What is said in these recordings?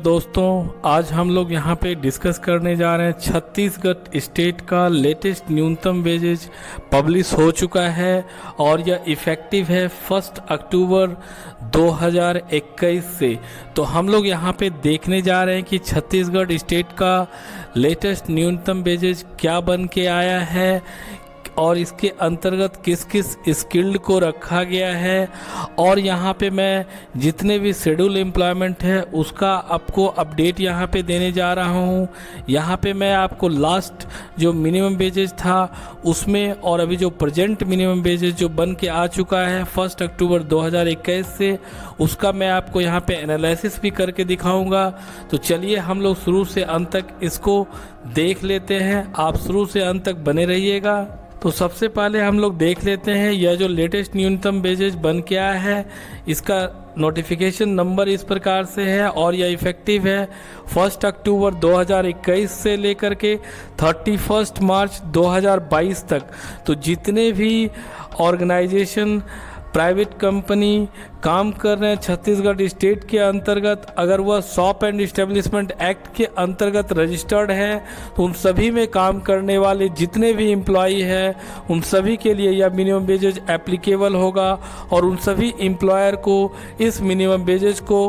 दोस्तों, आज हम लोग यहाँ पे डिस्कस करने जा रहे हैं छत्तीसगढ़ स्टेट का लेटेस्ट न्यूनतम वेजेज पब्लिश हो चुका है और यह इफ़ेक्टिव है 1 अक्टूबर 2021 से। तो हम लोग यहाँ पे देखने जा रहे हैं कि छत्तीसगढ़ स्टेट का लेटेस्ट न्यूनतम वेजेज क्या बन के आया है और इसके अंतर्गत किस किस स्किल्ड को रखा गया है। और यहाँ पे मैं जितने भी शेड्यूल एम्प्लॉयमेंट है उसका आपको अपडेट यहाँ पे देने जा रहा हूँ। यहाँ पे मैं आपको लास्ट जो मिनिमम वेजेज था उसमें और अभी जो प्रेजेंट मिनिमम वेजेज जो बन के आ चुका है 1 अक्टूबर 2021 से, उसका मैं आपको यहाँ पे एनालिसिस भी करके दिखाऊंगा। तो चलिए हम लोग शुरू से अंत तक इसको देख लेते हैं। आप शुरू से अंत तक बने रहिएगा। तो सबसे पहले हम लोग देख लेते हैं यह जो लेटेस्ट न्यूनतम वेजेज बन के आया है, इसका नोटिफिकेशन नंबर इस प्रकार से है और यह इफ़ेक्टिव है 1 अक्टूबर 2021 से लेकर के 31 मार्च 2022 तक। तो जितने भी ऑर्गेनाइजेशन प्राइवेट कंपनी काम कर रहे हैं छत्तीसगढ़ स्टेट के अंतर्गत, अगर वह शॉप एंड इस्टेब्लिशमेंट एक्ट के अंतर्गत रजिस्टर्ड हैं तो उन सभी में काम करने वाले जितने भी एम्प्लॉई हैं उन सभी के लिए यह मिनिमम वेजेज एप्लीकेबल होगा और उन सभी एम्प्लॉयर को इस मिनिमम वेजेज को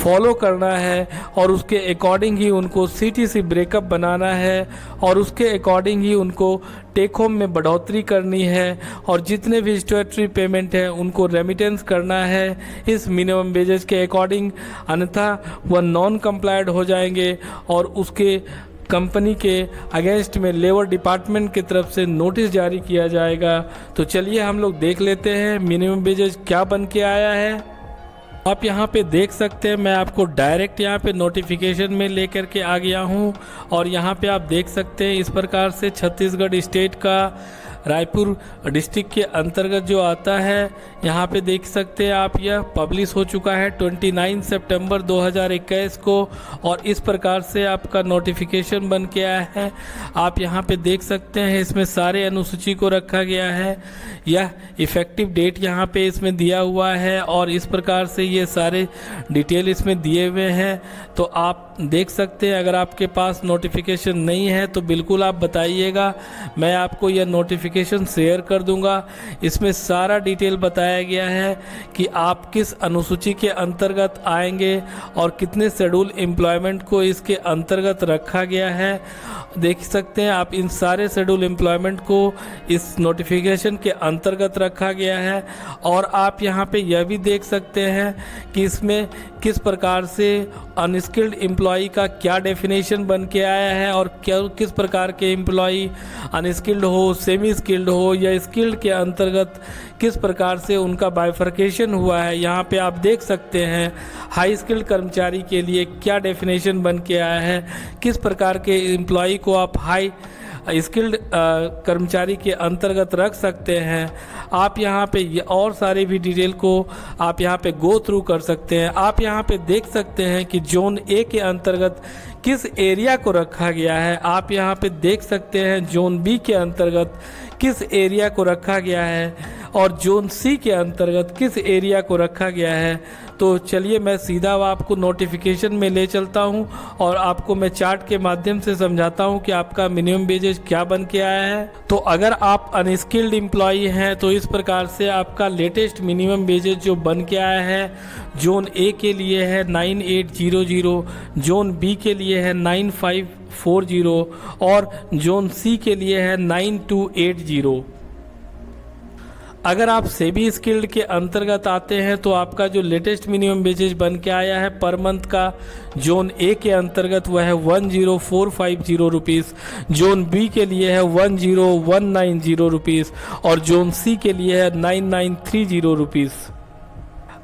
फॉलो करना है और उसके अकॉर्डिंग ही उनको सीटीसी ब्रेकअप बनाना है और उसके अकॉर्डिंग ही उनको टेक होम में बढ़ोतरी करनी है और जितने भी स्टैट्यूटरी पेमेंट है उनको रेमिटेंस करना है इस मिनिमम वेजेज के अकॉर्डिंग, अन्यथा वह नॉन कंप्लायड हो जाएंगे और उसके कंपनी के अगेंस्ट में लेबर डिपार्टमेंट की तरफ से नोटिस जारी किया जाएगा। तो चलिए हम लोग देख लेते हैं मिनिमम वेजेज क्या बन के आया है। आप यहाँ पे देख सकते हैं, मैं आपको डायरेक्ट यहाँ पे नोटिफिकेशन में लेकर के आ गया हूँ और यहाँ पे आप देख सकते हैं इस प्रकार से छत्तीसगढ़ स्टेट का रायपुर डिस्ट्रिक्ट के अंतर्गत जो आता है, यहाँ पे देख सकते हैं आप, यह पब्लिश हो चुका है 29 सितंबर 2021 को और इस प्रकार से आपका नोटिफिकेशन बन के आया है। आप यहाँ पे देख सकते हैं इसमें सारे अनुसूची को रखा गया है, यह इफ़ेक्टिव डेट यहाँ पे इसमें दिया हुआ है और इस प्रकार से ये सारे डिटेल इसमें दिए हुए हैं। तो आप देख सकते हैं, अगर आपके पास नोटिफिकेशन नहीं है तो बिल्कुल आप बताइएगा, मैं आपको यह नोटिफिकेशन शेयर कर दूंगा। इसमें सारा डिटेल बताया गया है कि आप किस अनुसूची के अंतर्गत आएंगे और कितने शेड्यूल एम्प्लॉयमेंट को इसके अंतर्गत रखा गया है। देख सकते हैं आप, इन सारे शेड्यूल एम्प्लॉयमेंट को इस नोटिफिकेशन के अंतर्गत रखा गया है और आप यहाँ पे यह भी देख सकते हैं कि इसमें किस प्रकार से अनस्किल्ड एम्प्लॉई का क्या डेफिनेशन बन के आया है और क्या किस प्रकार के एम्प्लॉई अनस्किल्ड हो, सेमी स्किल्ड हो या स्किल्ड के अंतर्गत किस प्रकार से उनका बाइफर्केशन हुआ है। यहाँ पे आप देख सकते हैं हाई स्किल्ड कर्मचारी के लिए क्या डेफिनेशन बन के आया है, किस प्रकार के एम्प्लॉई को आप हाई स्किल्ड कर्मचारी के अंतर्गत रख सकते हैं। आप यहाँ पे और सारे भी डिटेल को आप यहाँ पे गो थ्रू कर सकते हैं। आप यहाँ पे देख सकते हैं कि जोन ए के अंतर्गत किस एरिया को रखा गया है। आप यहाँ पे देख सकते हैं जोन बी के अंतर्गत किस एरिया को रखा गया है और जोन सी के अंतर्गत किस एरिया को रखा गया है। तो चलिए मैं सीधा आपको नोटिफिकेशन में ले चलता हूं और आपको मैं चार्ट के माध्यम से समझाता हूं कि आपका मिनिमम वेजेज क्या बन के आया है। तो अगर आप अनस्किल्ड एम्प्लॉई हैं तो इस प्रकार से आपका लेटेस्ट मिनिमम वेजेज जो बन के आया है, जोन ए के लिए है 9800, जोन बी के लिए है 9540 और जोन सी के लिए है 9280। अगर आप सेमी स्किल्ड के अंतर्गत आते हैं तो आपका जो लेटेस्ट मिनिमम वेजेज बन के आया है पर मंथ का, जोन ए के अंतर्गत वह है 10450 रुपीज़, जोन बी के लिए है 10190 रुपीज़ और जोन सी के लिए है 9930 रुपीज़।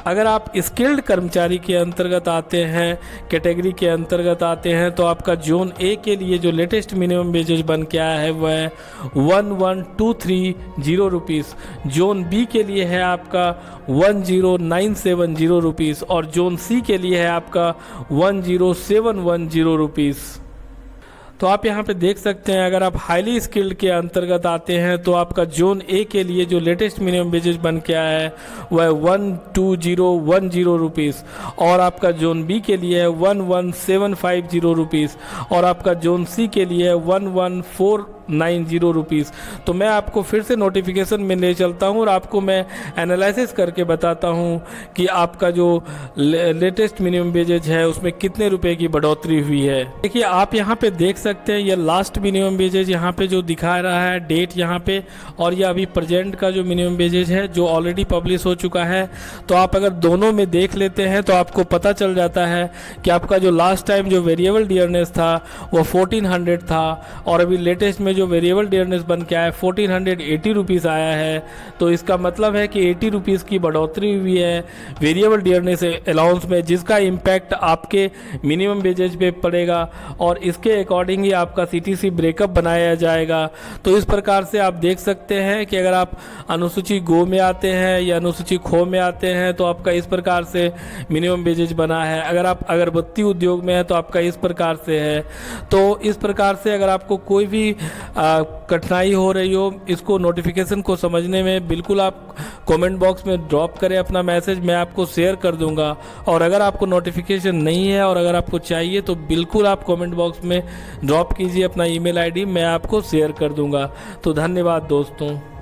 अगर आप स्किल्ड कर्मचारी के अंतर्गत आते हैं, कैटेगरी के अंतर्गत आते हैं, तो आपका जोन ए के लिए जो लेटेस्ट मिनिमम वेजेज बन के आया है वह है 11230 रुपीज़, जोन बी के लिए है आपका 10970 रुपीज़ और जोन सी के लिए है आपका 10710 रुपीज़। तो आप यहाँ पे देख सकते हैं, अगर आप हाईली स्किल्ड के अंतर्गत आते हैं तो आपका जोन ए के लिए जो लेटेस्ट मिनिमम वेजेस बन के आया है वह 12010 रुपीज़, और आपका जोन बी के लिए है 11750 रुपीज़, और आपका जोन सी के लिए है 11490 रुपीज़। तो मैं आपको फिर से नोटिफिकेशन में ले चलता हूँ और आपको मैं एनालिसिस करके बताता हूँ कि आपका जो लेटेस्ट मिनिमम वेजेज है उसमें कितने रुपए की बढ़ोतरी हुई है। देखिए आप यहाँ पे देख सकते हैं, ये लास्ट मिनिमम वेजेज यहाँ पे जो दिखा रहा है डेट यहाँ पे, और ये अभी प्रेजेंट का जो मिनिमम वेजेज है जो ऑलरेडी पब्लिश हो चुका है। तो आप अगर दोनों में देख लेते हैं तो आपको पता चल जाता है कि आपका जो लास्ट टाइम जो वेरिएबल डियरनेस था वो 1400 था, और अभी लेटेस्ट में जो वेरिएबल डियरनेस बन के आया 1480 रुपीज़ आया है। तो इसका मतलब है कि 80 रुपीज़ की बढ़ोतरी हुई है वेरिएबल डियरनेस अलाउंस में, जिसका इम्पैक्ट आपके मिनिमम वेजेज पे पड़ेगा और इसके अकॉर्डिंग ही आपका सीटीसी ब्रेकअप बनाया जाएगा। तो इस प्रकार से आप देख सकते हैं कि अगर आप अनुसूची गो में आते हैं या अनुसूची खो में आते हैं तो आपका इस प्रकार से मिनिमम वेजेज बना है। अगर आप अगरबत्ती उद्योग में है तो आपका इस प्रकार से है। तो इस प्रकार से अगर आपको कोई भी कठिनाई हो रही हो इसको नोटिफिकेशन को समझने में, बिल्कुल आप कमेंट बॉक्स में ड्रॉप करें अपना मैसेज, मैं आपको शेयर कर दूंगा। और अगर आपको नोटिफिकेशन नहीं है और अगर आपको चाहिए तो बिल्कुल आप कमेंट बॉक्स में ड्रॉप कीजिए अपना ईमेल आईडी, मैं आपको शेयर कर दूंगा। तो धन्यवाद दोस्तों।